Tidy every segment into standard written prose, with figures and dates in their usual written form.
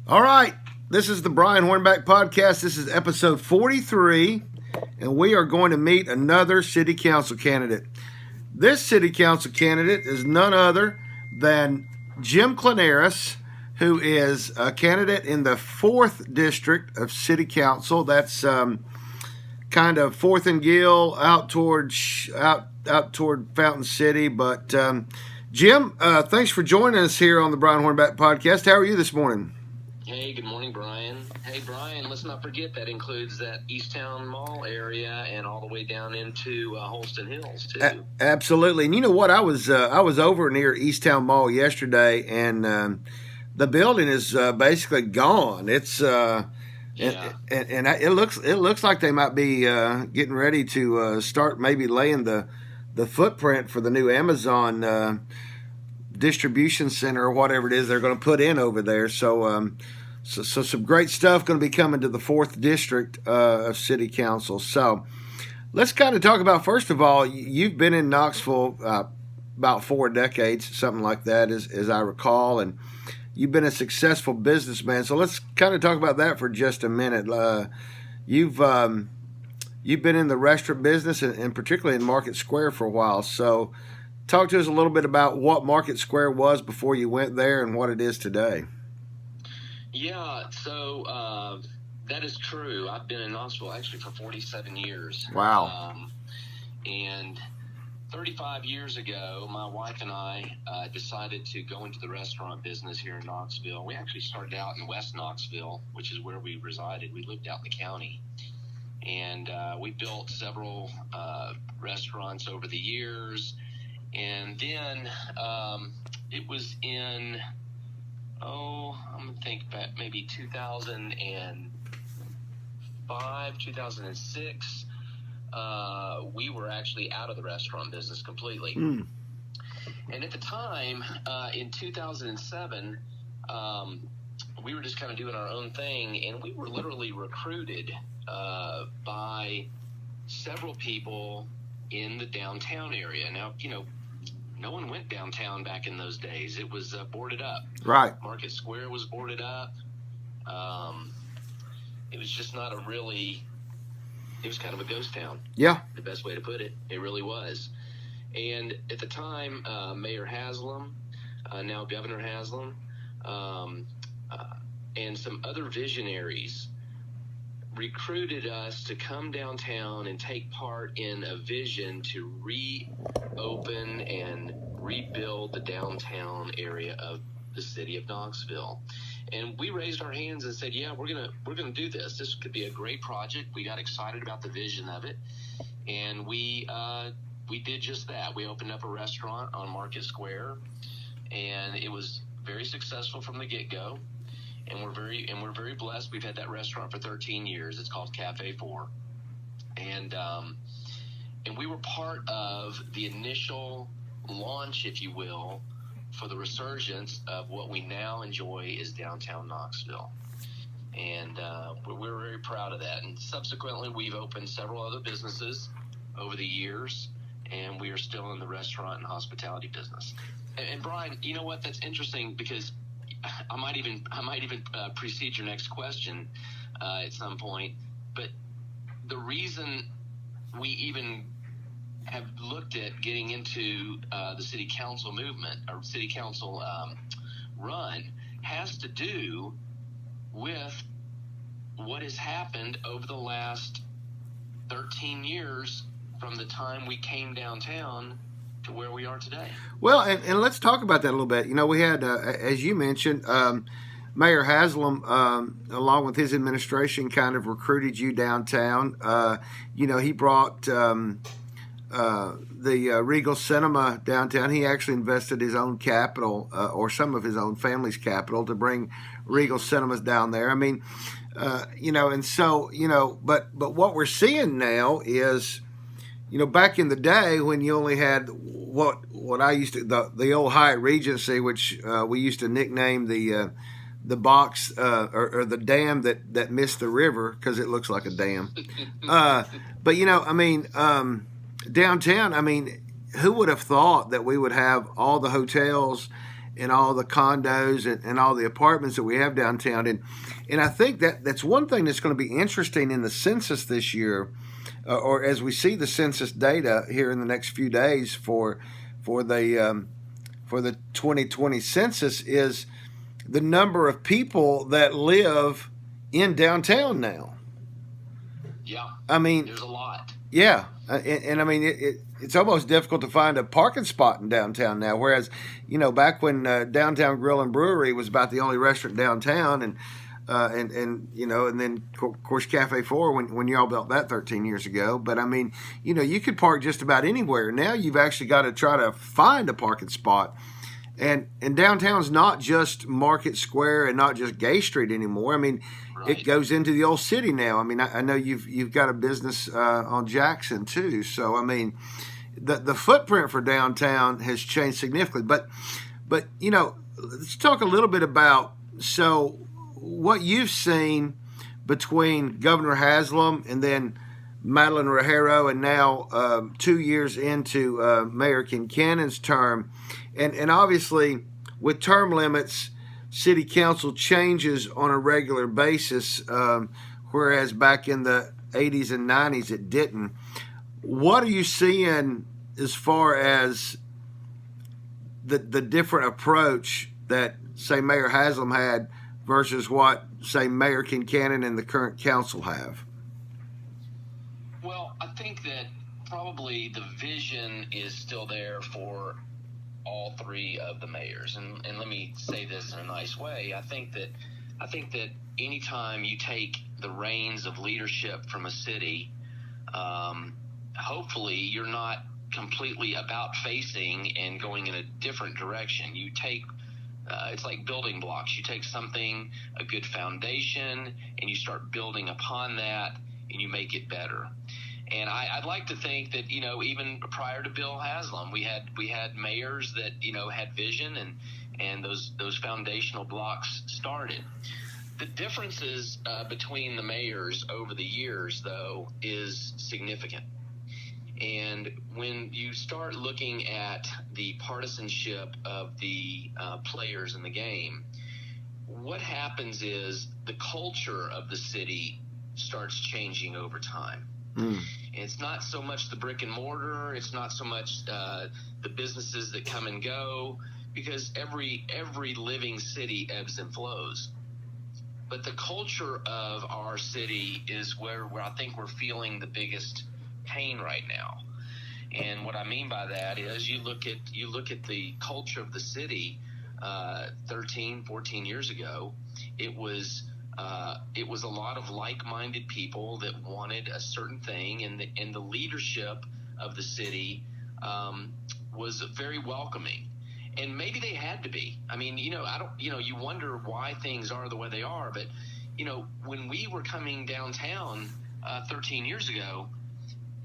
All right, this is the Brian Hornback podcast. This is episode 43, and we are going to meet another city council candidate. This city council candidate is none other than Jim Klonaris, who is a candidate in the 4th District of City Council. That's kind of 4th and Gill out toward Fountain City. But Jim, thanks for joining us here on the Brian Hornback podcast. How are you this morning? Hey, good morning, Brian. Hey, Brian, let's not forget that includes that Easttown Mall area and all the way down into Holston Hills, too. Absolutely. And you know what? I was over near Easttown Mall yesterday, and the building is basically gone. It's and it looks like they might be getting ready to start maybe laying the footprint for the new Amazon distribution center or whatever it is they're going to put in over there. So some great stuff going to be coming to the 4th District of City Council. So let's kind of talk about, first of all, you've been in Knoxville about 4 decades, something like that, as I recall, and you've been a successful businessman. So let's kind of talk about that for just a minute. You've been in the restaurant business and particularly in Market Square for a while. So talk to us a little bit about what Market Square was before you went there and what it is today. Yeah, so that is true. I've been in Knoxville actually for 47 years. Wow. And 35 years ago, my wife and I decided to go into the restaurant business here in Knoxville. We actually started out in West Knoxville, which is where we resided. We lived out in the county. And we built several restaurants over the years. And then it was in, I'm going to think back, maybe 2005, 2006, we were actually out of the restaurant business completely. And at the time, in 2007, we were just kind of doing our own thing, and we were literally recruited by several people in the downtown area. Now, no one went downtown back in those days. It was boarded up. Right. Market Square was boarded up. It was just not it was kind of a ghost town. Yeah. The best way to put it. It really was. And at the time, Mayor Haslam, now Governor Haslam, and some other visionaries recruited us to come downtown and take part in a vision to reopen and rebuild the downtown area of the city of Knoxville. And we raised our hands and said, yeah, we're gonna do this. This could be a great project. We got excited about the vision of it, and we did just that. We opened up a restaurant on Market Square, and it was very successful from the get-go. And we're very blessed. We've had that restaurant for 13 years. It's called Cafe 4. And we were part of the initial launch, if you will, for the resurgence of what we now enjoy is downtown Knoxville. And we're very proud of that. And subsequently, we've opened several other businesses over the years, and we are still in the restaurant and hospitality business. And Brian, you know what? That's interesting because I might even precede your next question at some point, but the reason we even have looked at getting into the city council movement or city council run has to do with what has happened over the last 13 years from the time we came downtown to where we are today. Well, and let's talk about that a little bit. We had, as you mentioned, Mayor Haslam, along with his administration, kind of recruited you downtown. He brought the Regal Cinema downtown. He actually invested his own capital or some of his own family's capital to bring Regal Cinemas down there. I mean, and so, but what we're seeing now is, back in the day when you only had what I used to the old Hyatt Regency, which we used to nickname the box or the dam that missed the river because it looks like a dam. But downtown. Who would have thought that we would have all the hotels and all the condos and all the apartments that we have downtown. And I think that's one thing that's going to be interesting in the census this year, or as we see the census data here in the next few days for the 2020 census, is the number of people that live in downtown now. Yeah, I mean, there's a lot. Yeah, and I mean it's almost difficult to find a parking spot in downtown now. Whereas, back when Downtown Grill and Brewery was about the only restaurant downtown, and then of course Cafe 4 when y'all built that 13 years ago. But I mean, you could park just about anywhere. Now you've actually got to try to find a parking spot. And downtown's not just Market Square and not just Gay Street anymore. I mean, Right. It goes into the old city now. I mean, I know you've got a business on Jackson too. So I mean, the footprint for downtown has changed significantly. But let's talk a little bit about what you've seen between Governor Haslam and then Madeline Rogero, and now 2 years into Mayor Kincannon's term. And obviously, with term limits, city council changes on a regular basis, whereas back in the 80s and 90s it didn't. What are you seeing as far as the different approach that, say, Mayor Haslam had versus what, say, Mayor Kincannon and the current council have? Well, I think that probably the vision is still there for all three of the mayors, and let me say this in a nice way. I think that anytime you take the reins of leadership from a city, hopefully you're not completely about facing and going in a different direction. You take it's like building blocks. You take something, a good foundation, and you start building upon that, and you make it better. And I'd like to think that, even prior to Bill Haslam, we had mayors that, had vision and those foundational blocks started. The differences between the mayors over the years, though, is significant. And when you start looking at the partisanship of the players in the game, what happens is the culture of the city starts changing over time. And it's not so much the brick and mortar. It's not so much the businesses that come and go, because every living city ebbs and flows. But the culture of our city is where I think we're feeling the biggest pain right now. And what I mean by that is you look at the culture of the city 13, 14 years ago. It was a lot of like-minded people that wanted a certain thing, and the leadership of the city was very welcoming. And maybe they had to be. I mean, you wonder why things are the way they are. But, when we were coming downtown 13 years ago,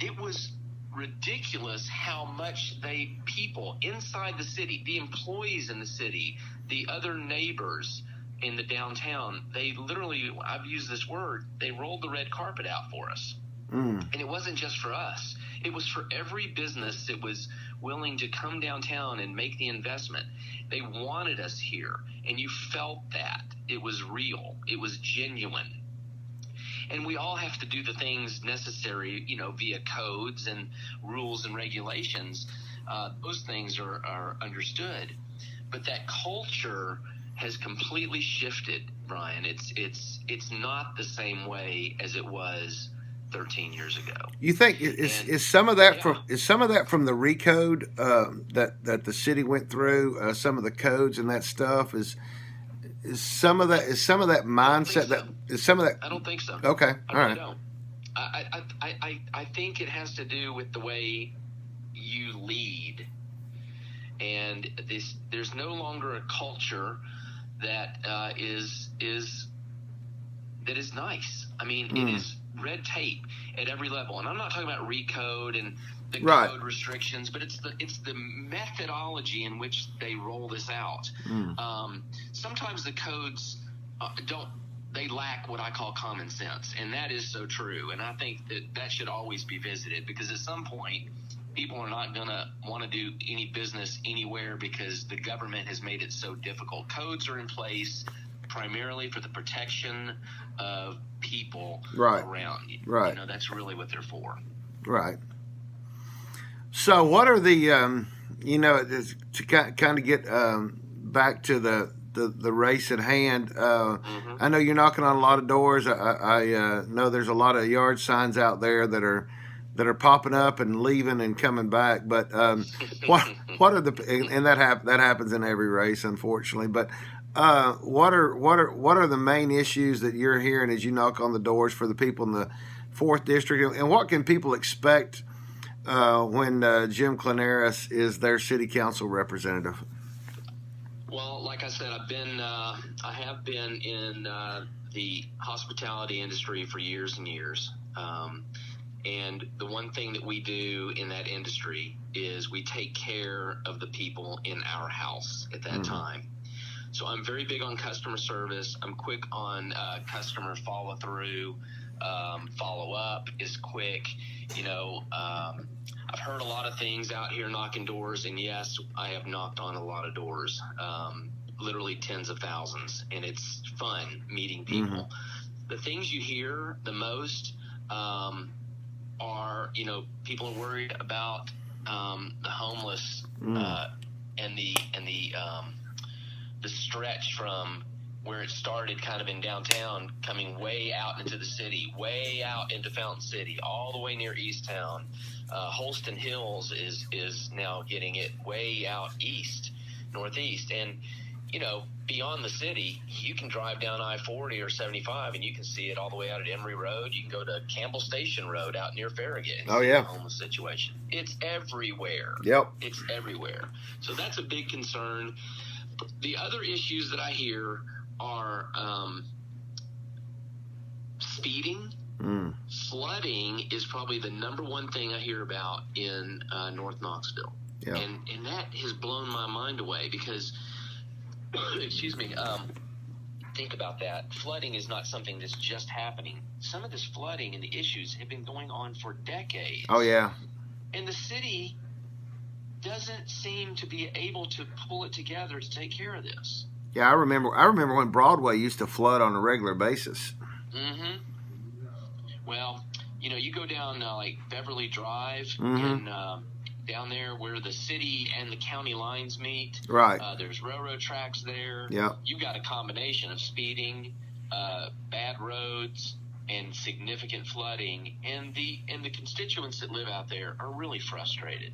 it was ridiculous how much people inside the city, the employees in the city, the other neighbors in the downtown, they literally, I've used this word, they rolled the red carpet out for us. And it wasn't just for us. It was for every business that was willing to come downtown and make the investment. They wanted us here, and you felt that. It was real. It was genuine. And we all have to do the things necessary, via codes and rules and regulations. Those things are understood. But that culture has completely shifted, Brian. It's not the same way as it was 13 years ago. You think is some of that from the recode that the city went through? Some of the codes and that stuff is some of that mindset is some of that. I don't think so. Okay, all right. Don't. I think it has to do with the way you lead, and there's no longer a culture that is nice. I mean, it is red tape at every level, and I'm not talking about recode and the code restrictions, but it's the methodology in which they roll this out. Sometimes the codes they lack what I call common sense, and that is so true. And I think that should always be visited, because at some point people are not going to want to do any business anywhere because the government has made it so difficult. Codes are in place primarily for the protection of people around you. Right. You know, that's really what they're for. Right. So what are the, you know, to kind of get back to the race at hand, I know you're knocking on a lot of doors. I know there's a lot of yard signs out there that are popping up and leaving and coming back. But what are the, and that happens in every race, unfortunately. But what are the main issues that you're hearing as you knock on the doors for the people in the 4th District, and what can people expect when Jim Klonaris is their city council representative? Well, like I said, I have been in the hospitality industry for years and years. And the one thing that we do in that industry is we take care of the people in our house at that time. So I'm very big on customer service. I'm quick on customer follow through. Follow up is quick. You know, I've heard a lot of things out here knocking doors, and yes, I have knocked on a lot of doors, literally tens of thousands, and it's fun meeting people. The things you hear the most are, you know, people are worried about the homeless and the stretch from where it started kind of in downtown, coming way out into the city, way out into Fountain City, all the way near Easttown. Holston Hills is now getting it way out east, northeast. And, you know, beyond the city, you can drive down I-40 or 75 and you can see it all the way out at Emory Road. You can go to Campbell Station Road out near Farragut and see the homeless situation. It's everywhere. Yep. It's everywhere. So that's a big concern. The other issues that I hear are speeding. Flooding is probably the number one thing I hear about in North Knoxville. Yeah. And that has blown my mind away because, excuse me, think about that. Flooding is not something that's just happening. Some of this flooding and the issues have been going on for decades. Oh, yeah. And the city doesn't seem to be able to pull it together to take care of this. Yeah, I remember when Broadway used to flood on a regular basis. Well, you know, you go down like Beverly Drive and down there where the city and the county lines meet. Right. There's railroad tracks there. Yeah. You've got a combination of speeding, bad roads, and significant flooding, and the constituents that live out there are really frustrated.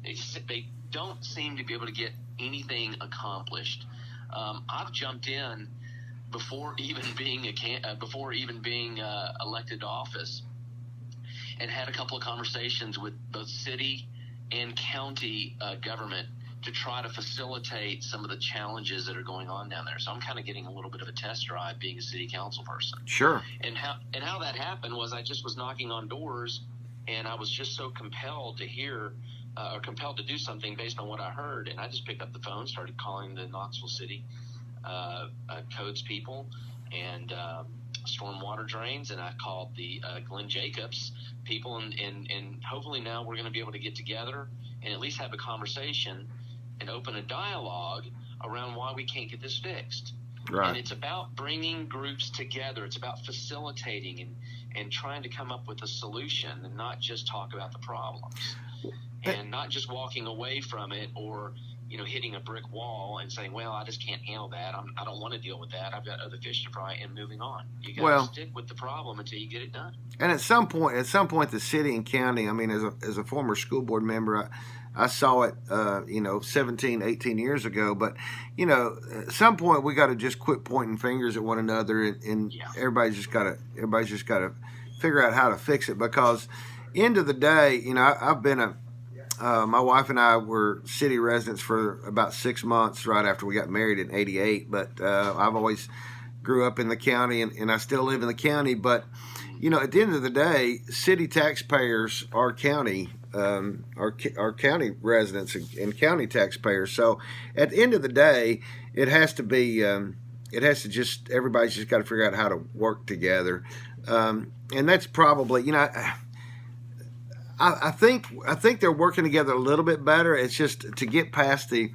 They don't seem to be able to get anything accomplished. I've jumped in before even being elected to office, and had a couple of conversations with both city and county government to try to facilitate some of the challenges that are going on down there. So I'm kind of getting a little bit of a test drive being a city council person. Sure. And how that happened was I just was knocking on doors, and I was just so compelled to hear or compelled to do something based on what I heard, and I just picked up the phone, started calling the Knoxville City codes people and stormwater drains, and I called the Glenn Jacobs people, and hopefully now we're going to be able to get together and at least have a conversation and open a dialogue around why we can't get this fixed. Right. And it's about bringing groups together. It's about facilitating and trying to come up with a solution and not just talk about the problems. And not just walking away from it or, you know, hitting a brick wall and saying, well, I just can't handle that. I don't want to deal with that. I've got other fish to fry, and moving on. You got to stick with the problem until you get it done. And at some point, the city and county, I mean, as a former school board member, I saw it, 17, 18 years ago. But, you know, at some point we got to just quit pointing fingers at one another, and everybody's just got to figure out how to fix it, because end of the day, you know, I've been my wife and I were city residents for about 6 months right after we got married in '88. But I've always grew up in the county, and I still live in the county. But, you know, at the end of the day, city taxpayers are county residents and county taxpayers. So at the end of the day, it has to be, everybody's just got to figure out how to work together. And that's probably, you know, I think they're working together a little bit better. It's just to get past the,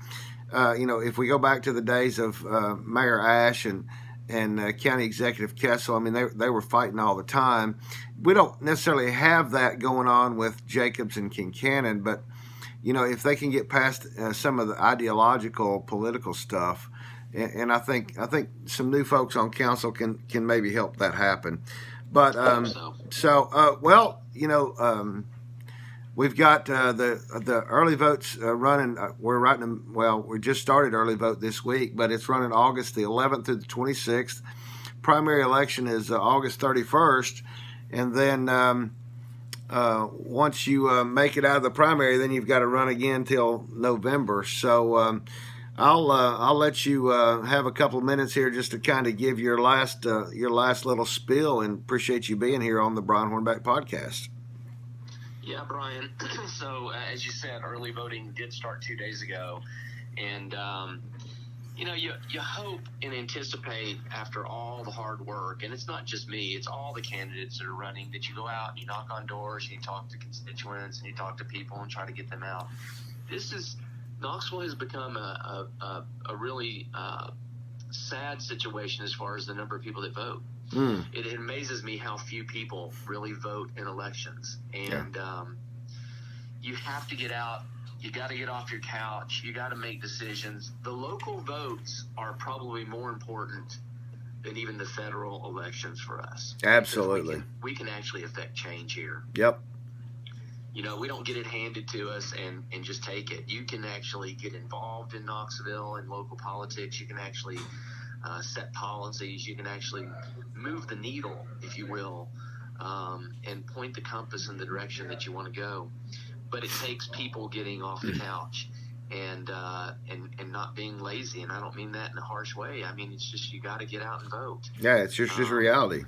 if we go back to the days of Mayor Ash and County Executive Kessel, I mean, they were fighting all the time. We don't necessarily have that going on with Jacobs and Kincannon, but if they can get past some of the ideological, political stuff, and I think some new folks on council can maybe help that happen. But we've got the early votes running. We're writing them. Well, we just started early vote this week, but it's running August the 11th through the 26th. Primary election is August 31st, and then once you make it out of the primary, then you've got to run again till November. So I'll let you have a couple of minutes here just to kind of give your last little spiel, and appreciate you being here on the Brian Hornback podcast. Yeah, Brian. So as you said, early voting did start 2 days ago, and you hope and anticipate after all the hard work, and it's not just me, it's all the candidates that are running, that you go out and you knock on doors and you talk to constituents and you talk to people and try to get them out. Knoxville has become a really sad situation as far as the number of people that vote. It amazes me how few people really vote in elections, and you have to get out. You got to get off your couch. You got to make decisions. The local votes are probably more important than even the federal elections for us. Absolutely. We can actually affect change here. Yep. We don't get it handed to us and just take it. You can actually get involved in Knoxville and local politics. You can actually set policies. You can actually move the needle, if you will, and point the compass in the direction that you want to go. But it takes people getting off the couch and not being lazy. And I don't mean that in a harsh way. I mean, it's just you got to get out and vote. Yeah, it's just reality.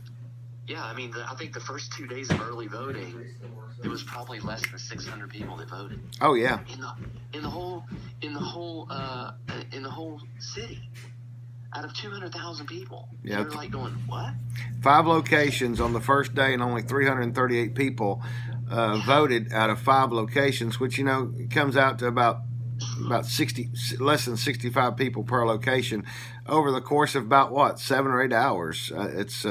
Yeah, I mean, I think the first 2 days of early voting, it was probably less than 600 people that voted. Oh yeah. In the whole city, out of 200,000 people. Yeah. They're like going, what? 5 locations on the first day, and only 338 people voted out of 5 locations, which comes out to about 60, less than 65 people per location over the course of about 7 or 8 hours. It's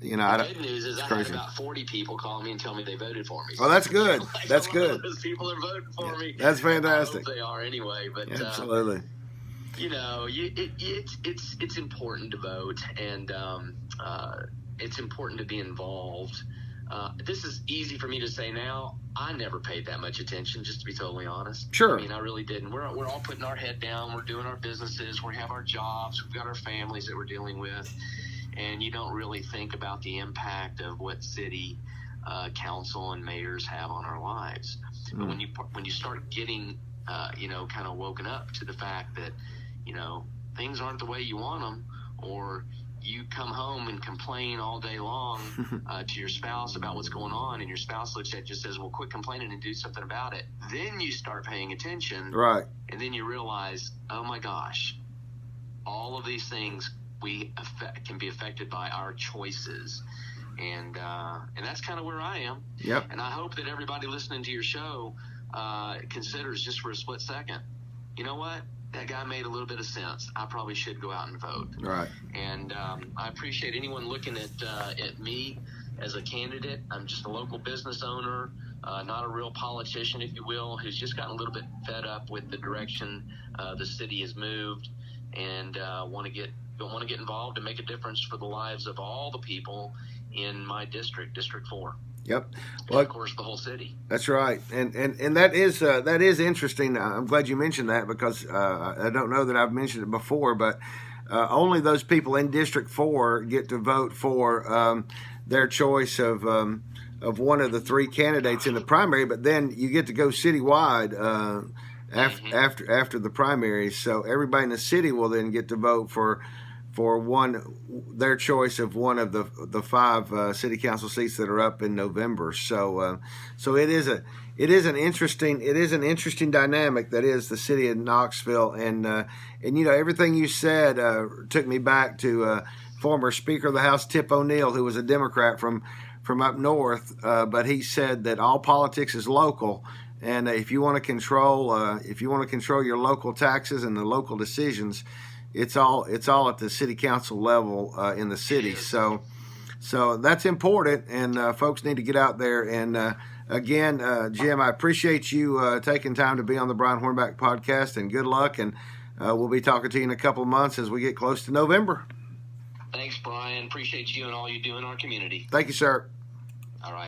the good news is I had about 40 people call me and tell me they voted for me. Oh, that's good. That's good. Those people are voting for me. That's fantastic. I hope they are anyway. But absolutely. It's important to vote, and it's important to be involved. This is easy for me to say now. I never paid that much attention, just to be totally honest. Sure. I mean, I really didn't. We're all putting our head down. We're doing our businesses. We have our jobs. We've got our families that we're dealing with. And you don't really think about the impact of what city council and mayors have on our lives. But when you start getting, kind of woken up to the fact that, things aren't the way you want them, or you come home and complain all day long to your spouse about what's going on, and your spouse looks at you and says, well, quit complaining and do something about it. Then you start paying attention. Right. And then you realize, oh my gosh, all of these things can be affected by our choices, and that's kind of where I am. Yep. And I hope that everybody listening to your show considers just for a split second, you know what, that guy made a little bit of sense. I probably should go out and vote. Right. And I appreciate anyone looking at me as a candidate. I'm just a local business owner, not a real politician, if you will, who's just gotten a little bit fed up with the direction the city has moved, and want to get involved and make a difference for the lives of all the people in my district, District 4. Yep. Well, and of course, the whole city. That's right, and that is interesting. I'm glad you mentioned that, because I don't know that I've mentioned it before, but only those people in District 4 get to vote for their choice of one of the 3 candidates in the primary. But then you get to go citywide after the primaries. So everybody in the city will then get to vote for their choice of one of the 5 city council seats that are up in November. So it is an interesting dynamic that is the city of Knoxville, and everything you said took me back to former Speaker of the House Tip O'Neill, who was a Democrat from from up north, but he said that all politics is local, and if you want to control your local taxes and the local decisions, it's all at the city council level in the city. So that's important, and folks need to get out there. And again, Jim, I appreciate you taking time to be on the Brian Hornback podcast, and good luck. And we'll be talking to you in a couple of months as we get close to November. Thanks, Brian. Appreciate you and all you do in our community. Thank you, sir. All right.